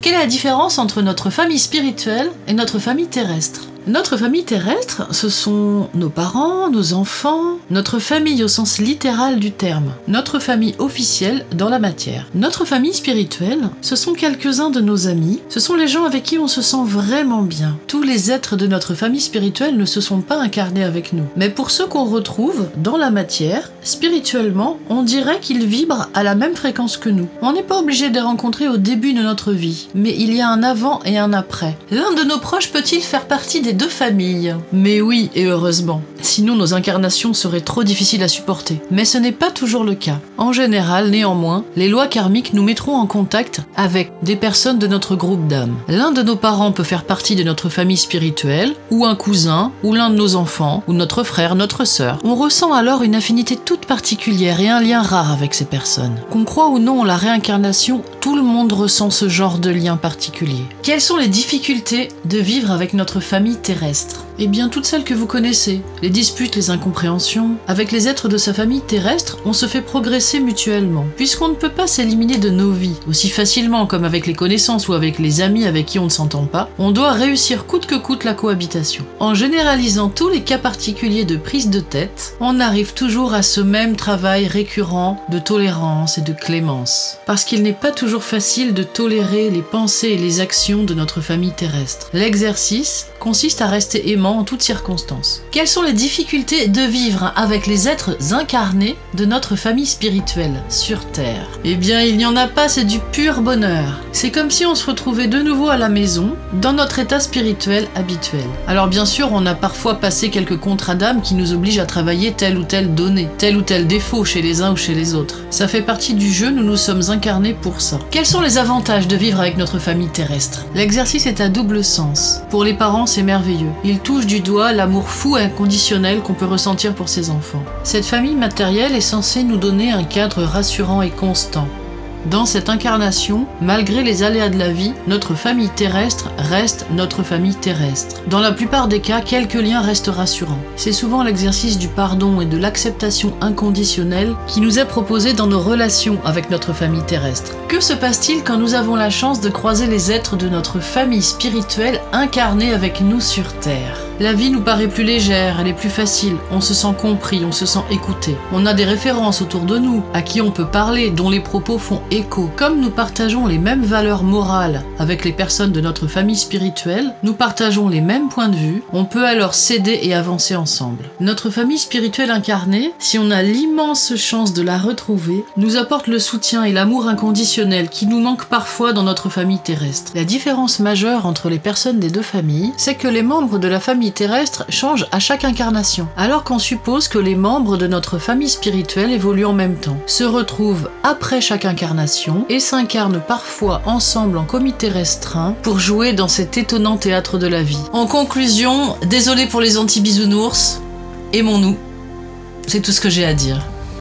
Quelle est la différence entre notre famille spirituelle et notre famille terrestre ? Notre famille terrestre, ce sont nos parents, nos enfants, notre famille au sens littéral du terme, notre famille officielle dans la matière. Notre famille spirituelle, ce sont quelques-uns de nos amis, ce sont les gens avec qui on se sent vraiment bien. Tous les êtres de notre famille spirituelle ne se sont pas incarnés avec nous. Mais pour ceux qu'on retrouve dans la matière, spirituellement, on dirait qu'ils vibrent à la même fréquence que nous. On n'est pas obligé de les rencontrer au début de notre vie, mais il y a un avant et un après. L'un de nos proches peut-il faire partie des deux familles ? Mais oui, et heureusement. Sinon, nos incarnations seraient trop difficiles à supporter. Mais ce n'est pas toujours le cas. En général, néanmoins, les lois karmiques nous mettront en contact avec des personnes de notre groupe d'âmes. L'un de nos parents peut faire partie de notre famille spirituelle, ou un cousin, ou l'un de nos enfants, ou notre frère, notre sœur. On ressent alors une affinité toute particulière et un lien rare avec ces personnes. Qu'on croit ou non en la réincarnation, tout le monde ressent ce genre de lien particulier. Quelles sont les difficultés de vivre avec notre famille terrestre ? Eh bien, toutes celles que vous connaissez. Les disputes, les incompréhensions. Avec les êtres de sa famille terrestre, on se fait progresser mutuellement. Puisqu'on ne peut pas s'éliminer de nos vies aussi facilement comme avec les connaissances ou avec les amis avec qui on ne s'entend pas, on doit réussir coûte que coûte la cohabitation. En généralisant tous les cas particuliers de prise de tête, on arrive toujours à ce même travail récurrent de tolérance et de clémence. Parce qu'il n'est pas toujours facile de tolérer les pensées et les actions de notre famille terrestre. L'exercice consiste à rester aimant en toutes circonstances. Quelles sont les difficultés de vivre avec les êtres incarnés de notre famille spirituelle sur Terre ? Eh bien, il n'y en a pas, c'est du pur bonheur. C'est comme si on se retrouvait de nouveau à la maison, dans notre état spirituel habituel. Alors bien sûr, on a parfois passé quelques contrats d'âme qui nous obligent à travailler telle ou telle donnée, tel ou tel défaut chez les uns ou chez les autres. Ça fait partie du jeu, nous nous sommes incarnés pour ça. Quels sont les avantages de vivre avec notre famille terrestre ? L'exercice est à double sens. Pour les parents, c'est merveilleux. Ils touche du doigt l'amour fou et inconditionnel qu'on peut ressentir pour ses enfants. Cette famille matérielle est censée nous donner un cadre rassurant et constant. Dans cette incarnation, malgré les aléas de la vie, notre famille terrestre reste notre famille terrestre. Dans la plupart des cas, quelques liens restent rassurants. C'est souvent l'exercice du pardon et de l'acceptation inconditionnelle qui nous est proposé dans nos relations avec notre famille terrestre. Que se passe-t-il quand nous avons la chance de croiser les êtres de notre famille spirituelle incarnés avec nous sur Terre ? La vie nous paraît plus légère, elle est plus facile, on se sent compris, on se sent écouté. On a des références autour de nous, à qui on peut parler, dont les propos font écho. Comme nous partageons les mêmes valeurs morales avec les personnes de notre famille spirituelle, nous partageons les mêmes points de vue, on peut alors s'aider et avancer ensemble. Notre famille spirituelle incarnée, si on a l'immense chance de la retrouver, nous apporte le soutien et l'amour inconditionnel qui nous manque parfois dans notre famille terrestre. La différence majeure entre les personnes des deux familles, c'est que les membres de la famille terrestre changent à chaque incarnation, alors qu'on suppose que les membres de notre famille spirituelle évoluent en même temps, se retrouvent après chaque incarnation et s'incarnent parfois ensemble en comité restreint pour jouer dans cet étonnant théâtre de la vie. En conclusion, désolé pour les anti-bisounours, aimons-nous. C'est tout ce que j'ai à dire.